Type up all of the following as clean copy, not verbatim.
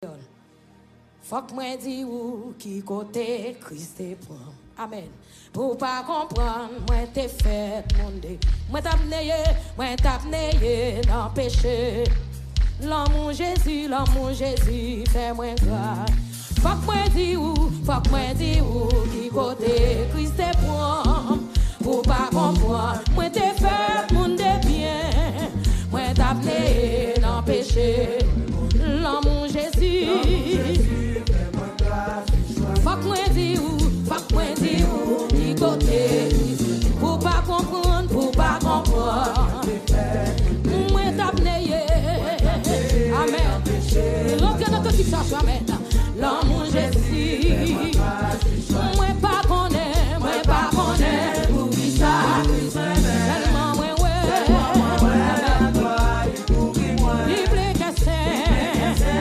Faut que moi dis où qui côté Christ est pour. Amen. Pour pas comprendre, moi t'es fait monde. Moi t'as dans péché. L'amour Jésus fait moi grave. Faut que moi dis où qui côté Christ est pour pas comprendre, moi t'es fait monde bien. Moi t'as dans péché. L'amour Jésus. Faut que moi dis où qui côté pour pas comprendre, moi t'abneye. Amen. L'autre dans que tu saches, amen. L'amour Jésus. Moi pas connaît, pour qui ça. Tellement moi libre que c'est.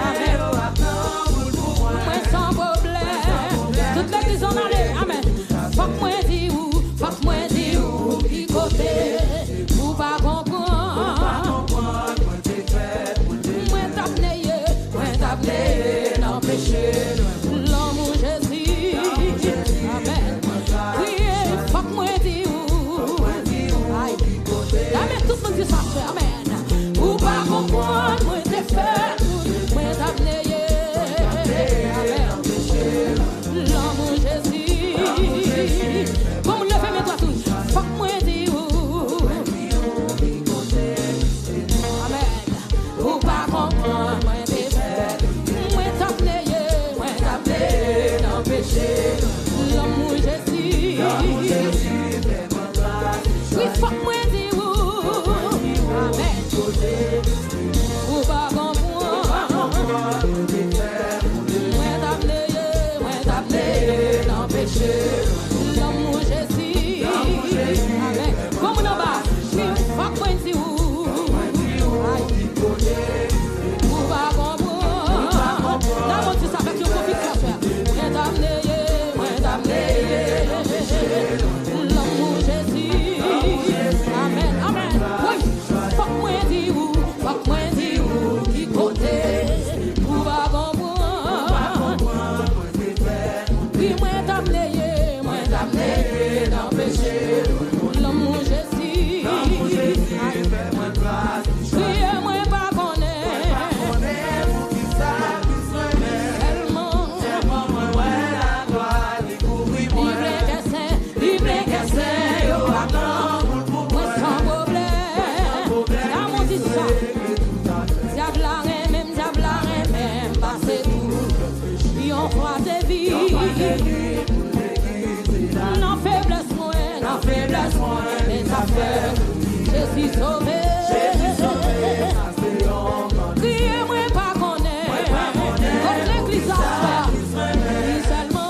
Amen. Moi sans problème. Toute l'église en allait, amen. Faut que moi dis où, qui côté, pour pas comprendre. Moi t'abneye, dans péché. L'amour Jésus, amen. Priez, faut que moi dis où, amen. Tout le monde dit ça, amen. Pour pas comprendre, moi t'es fait, moi t'abneye, amen. L'amour Jésus, comme le fait mes doigts tous, faut que moi dis où, amen. Pour pas comprendre, moi t'es fait, moi t'abneye, dans péché. L'amour Jésus, oui, faut que moi dis où, amen. Pour pas comprendre, moi t'abneye, dans péché. L'amour Jésus, amen. Comme on va, oui, faut que moi dis où, pour pas comprendre. D'abord tu sais avec une conviction, moi t'abneye, l'amour Jésus, amen, amen. Oui, faut que moi dis où, qui côté, pour pas comprendre. Oui, moi t'abneye, dans péché. L'amour Jésus, oui, moi pas connaître. Libre que c'est, yo attends, moi sans problème. L'amour dit ça, diable même, passer tout. Yon croise vie, non faiblesse moins, les affaires, je suis sauvé. Criez-moi pas connaître, comme l'église a fait, seulement.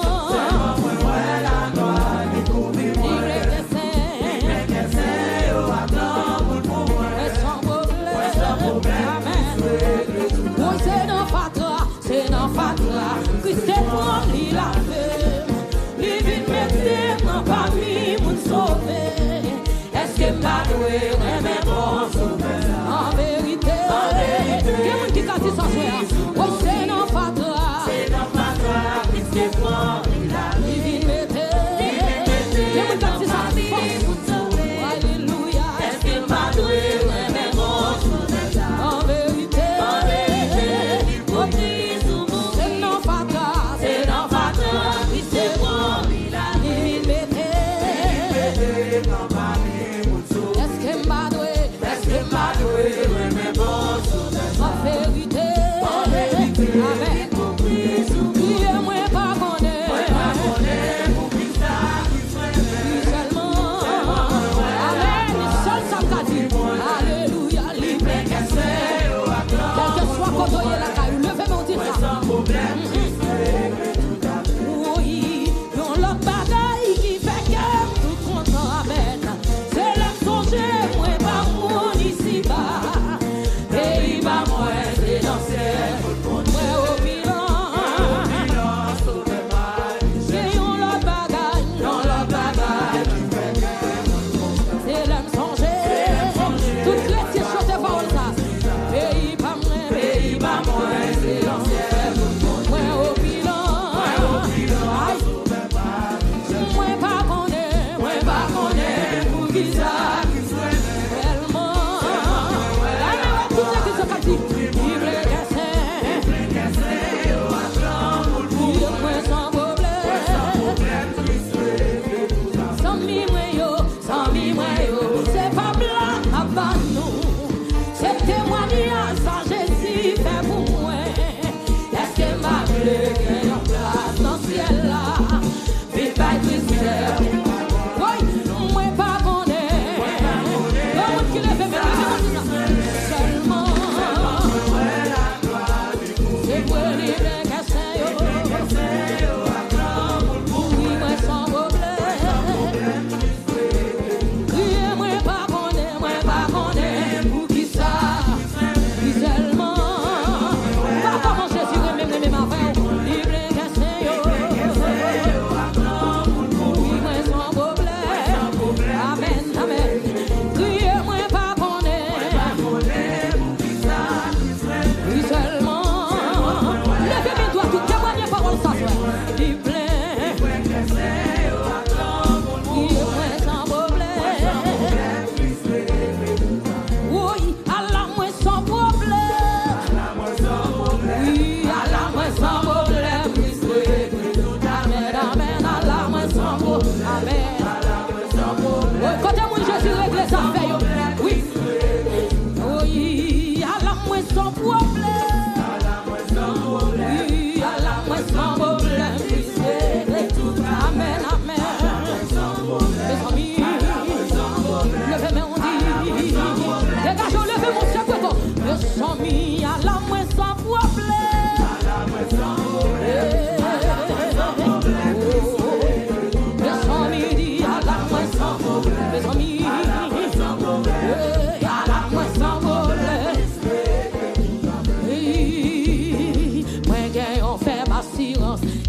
C'est dans Fatra, Christ est pour lui la paix. Lui vient mettre dans parmi mon sauver. Est-ce que ma douée est bon sauveur? En vérité, quelqu'un qui a dit ça, c'est dans Fatra, Christ est pour lui la paix. Lui vient mettre, quelqu'un qui a dit ça, alléluia. Est-ce que ma douée est bon sauveur? En vérité, est-ce que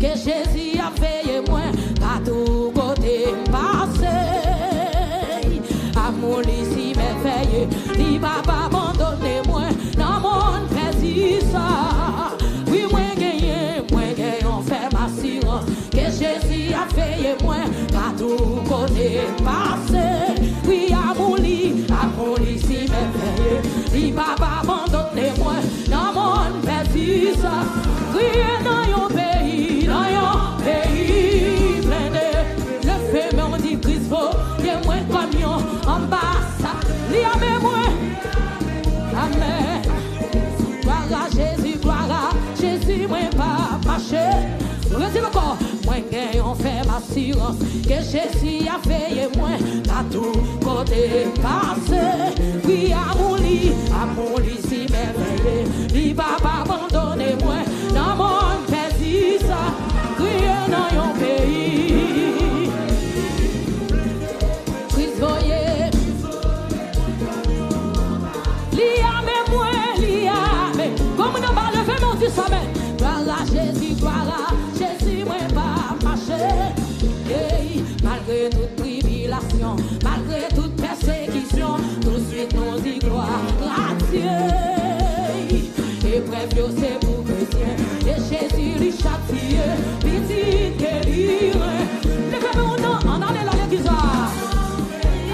Que Jésus a veillé moi, à tout côté passé. Amour ici merveilleux, il va pas abandonner moi, dans mon précis ça. Oui, moi gagné, on fait ma assurance. Que Jésus a veillé moi, à tout côté passé. Oui, amour ici merveilleux, il va pas abandonner moi, dans mon précis ça. Oui, dans ton pays, plein de le fait, mais on dit Christ, il y a moins de camions en bas, ça, il y a même moins. Amen. Gloire à Jésus, moi pas marché. Redis encore, moi gagne, on fait ma assurance. Que Jésus a veillé moi, à tout côté passé. Oui, amour, si merveilleux, il va pas abandonner moi, dans mon pays, ça, crier dans ton pays. Christ voyez, l'IAME moi, l'IAME, comme nous va lever mon Dieu, ça met. Gloire à Jésus, moi pas marcher. Hey, malgré toute tribulation, malgré toute persécution, tout de suite nous dit gloire à Dieu. Épreuve, c'est pour chrétien, et Jésus lui châtie, petit guérir. Levez-vous en allez dans l'église.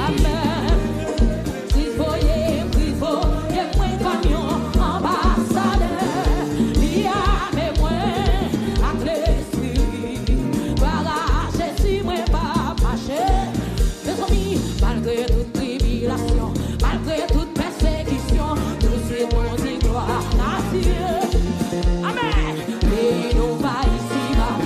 Amen. Christ voyez, et moins camion, ambassadeur, l'IA, mais moins à l'esprit. Voilà, Jésus, moi pas marcher. Mes amis, malgré toute tribulation, malgré toute persécution, tout de suite on dit gloire à Dieu. Amen. Et nous va ici-bas,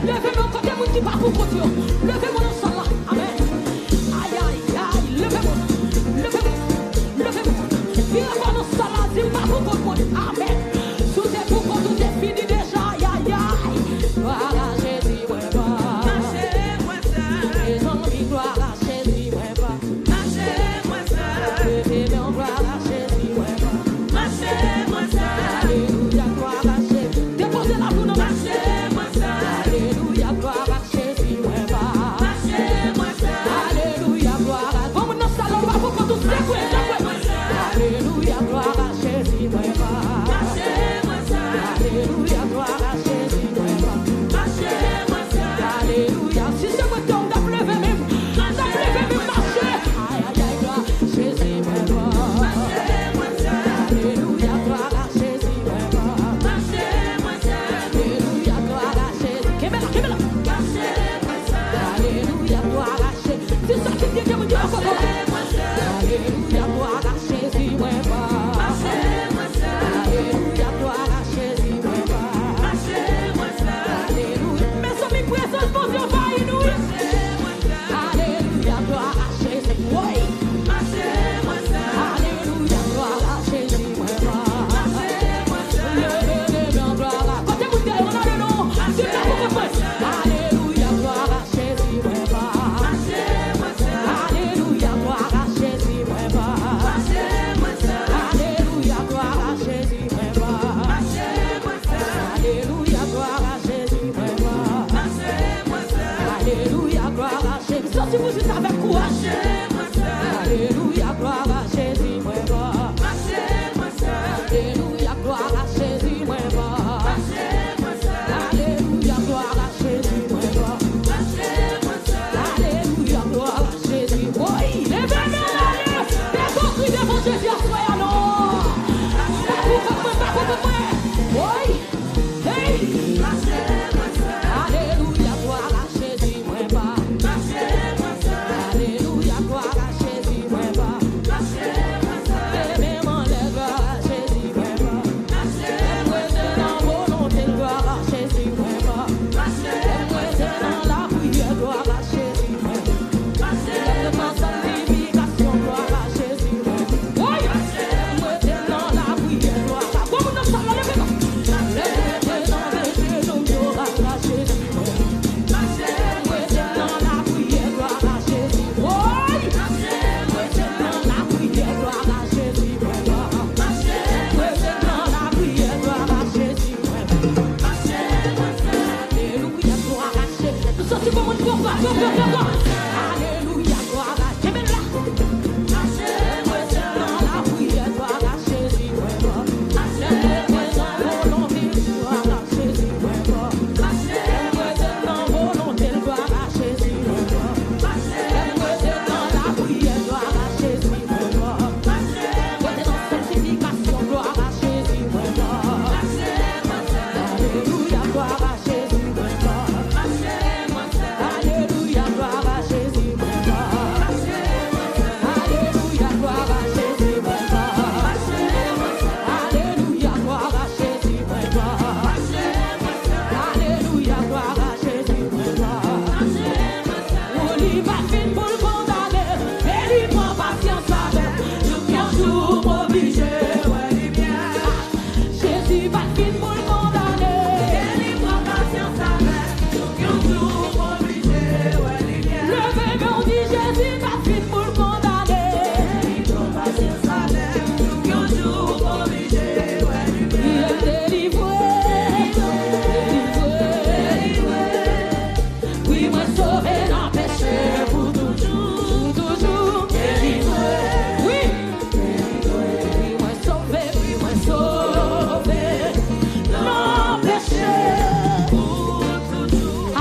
Levez-moi côté mon qui part pour côté. Levez-moi dans ça là. Amen. Aïe aïe aïe. Levez-moi. Viens voir dans ça là. Dis pas pour côté. Amen. Tout est pour côté. Tout est fini déjà. Aïe aïe aïe. Gloire à Jésus. Ouais pas. Marchez-moi ça. Les amis gloire à Jésus. Ouais pas. Marchez-moi ça. Levez-moi gloire à Jésus. Ouais pas. Marchez-moi ça. Alléluia gloire à Jésus. Déposez la boule dans ma Marchez-moi ça. Alléluia gloire à Jésus. Ouais pas. Marchez-moi ça. Alléluia gloire à Vamos dans salon pas pour que tout Alléluia gloire à Jésus. Ouais pas. Marchez-moi ça. Alléluia gloire à Jésus. Ouais pas. Marchez-moi ça. Alléluia. Si c'est votre temps d'aplever même. D'aplever même marcher. Aïe aïe aïe gloire Jésus. Ouais pas. Marchez-moi ça. Alléluia gloire à Jésus. Ouais pas. Marchez-moi ça. Alléluia gloire à Jésus. Kébela. Marchez-moi ça. Alléluia gloire à Jésus. C'est ça qui dit que mon Dieu a fait. Alléluia gloire à Jésus. Ouais pas. Marchez-moi ça. Alléluia gloire à Jésus. Ouais pas. Marchez-moi ça. Alléluia. Mais ça m'y présente mon Dieu va nous. Marchez-moi ça. Alléluia gloire à Jésus. Oui. Marchez-moi ça. Alléluia gloire à Jésus. Ouais pas. Marchez-moi ça. Levez-moi gloire à côté vous dire on a le nom. C'est là pour que Alléluia gloire à Jésus. Ouais pas. Marchez-moi ça. Alléluia gloire à Jésus. Ouais pas. Marchez-moi ça. Alléluia gloire à Jésus. Ouais pas. Marchez-moi ça. Alléluia gloire à Jésus. Ouais pas. Marchez-moi ça. Alléluia gloire à Jésus. Sortez-vous juste avec courage. Marchez-moi ça. Alléluia gloire à Jésus. Ouais pas. Marchez-moi ça. Alléluia gloire à Jésus. Ouais pas. Marchez-moi ça. Alléluia gloire à Jésus. Ouais pas. Marchez-moi ça. Alléluia gloire à Jésus. Oui, levez-moi là. Des construits devant Jésus à soi alors. Oui. Hey. Marchez-moi ça. Alléluia gloire à Jésus. Ouais pas. Marchez-moi ça. Alléluia gloire à Jésus. Ouais pas. Marchez-moi ça. Levez-moi les gloires à Jésus. Ouais pas. Marchez-moi ça. Dans volonté gloire à Jésus. Ouais pas. Marchez-moi ça. Dans la prière gloire à Jésus. Ouais pas. Marchez-moi ça. Sanctification gloire à Jésus. Ouais pas. Oui. Marchez-moi ça. Dans la prière gloire à Jésus. Comme nous sommes là, levez-moi. Alléluia, gloire à Jésus. Marchez-moi dans la prière, gloire à Jésus. Marchez-moi dans volonté, gloire à Jésus. Marchez-moi dans volonté, gloire à Jésus. Marchez-moi dans la prière, gloire à Jésus. Marchez-moi dans sanctification, gloire à Jésus. Marchez-moi alléluia, gloire à Jésus. Marchez-moi alléluia, gloire à Jésus. Alléluia, gloire à Jésus. Alléluia, gloire à Jésus. Alléluia, gloire à Jésus. On y va fin pour le condamner. Et il prend patience avec nous. Un jour obligé. Jésus va fin pour le condamner. Et il prend patience avec nous. Un jour obligé. Levez-moi, on dit Jésus va fin pour le condamner. Et il prend patience avec nous. Un jour obligé. Il est délivré. Oui, moi sauvé dans le péché pour toujours, toujours délivré. Oui, oui, moi sauvé dans le péché pour toujours. Ah,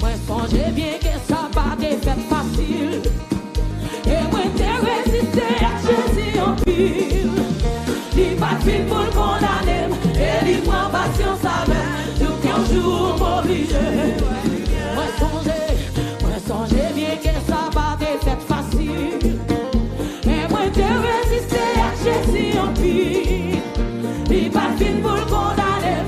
moi songez bien que ça va te faire facile. Et moi t'ai résisté à Jésus en pile. Il va fin pour le condamner. Et il prend patience avec nous qu'un jour m'oblige. Moi songez bien que ça va te faire facile. Et moi t'ai résisté à Jésus en pile. Il va fin pour le condamner.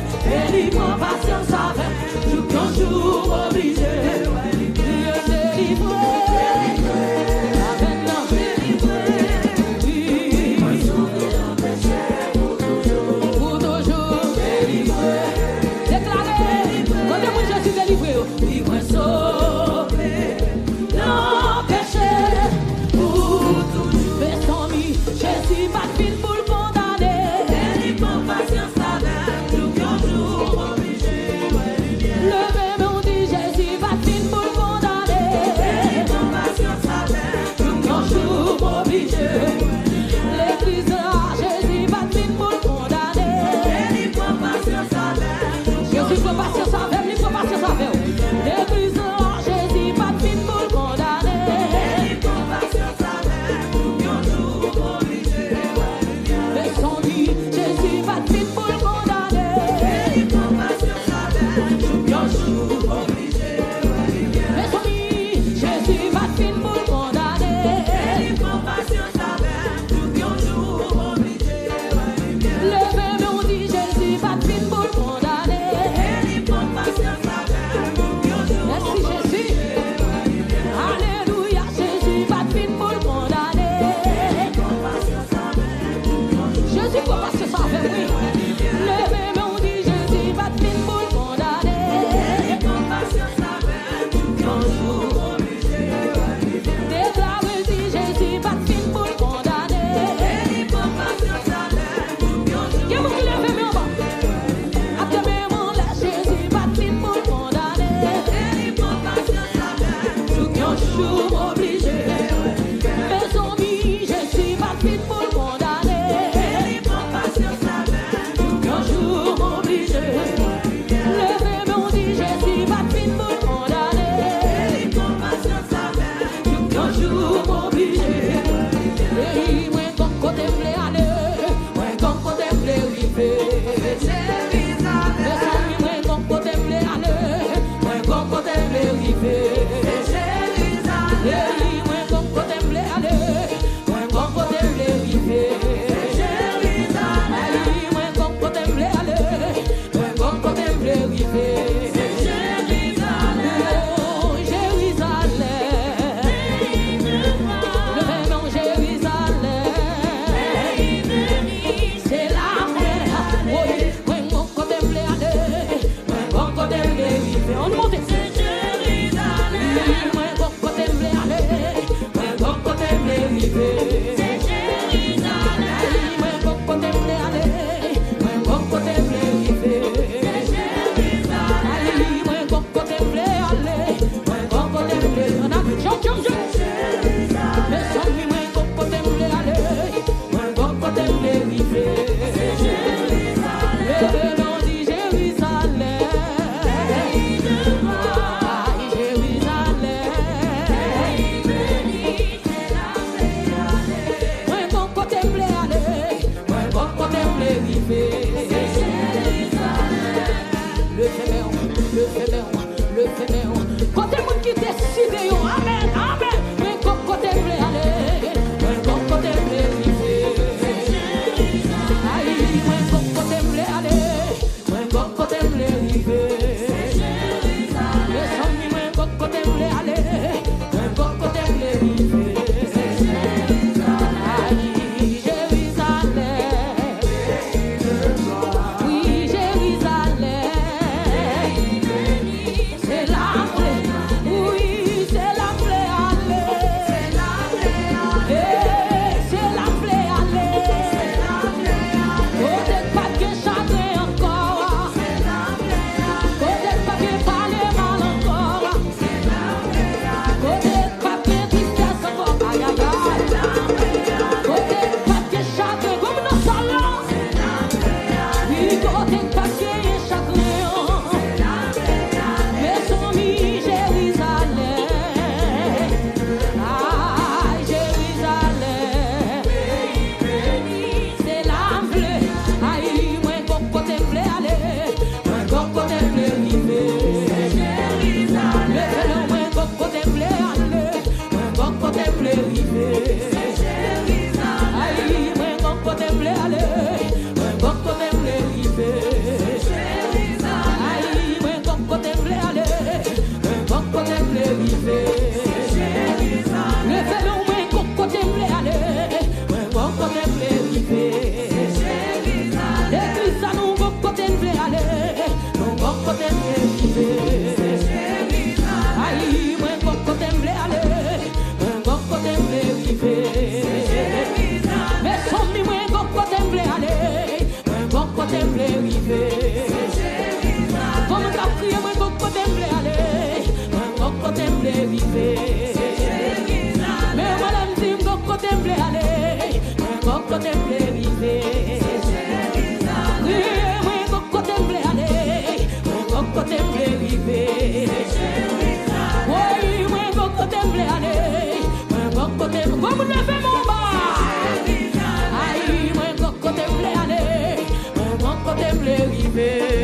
Arriver.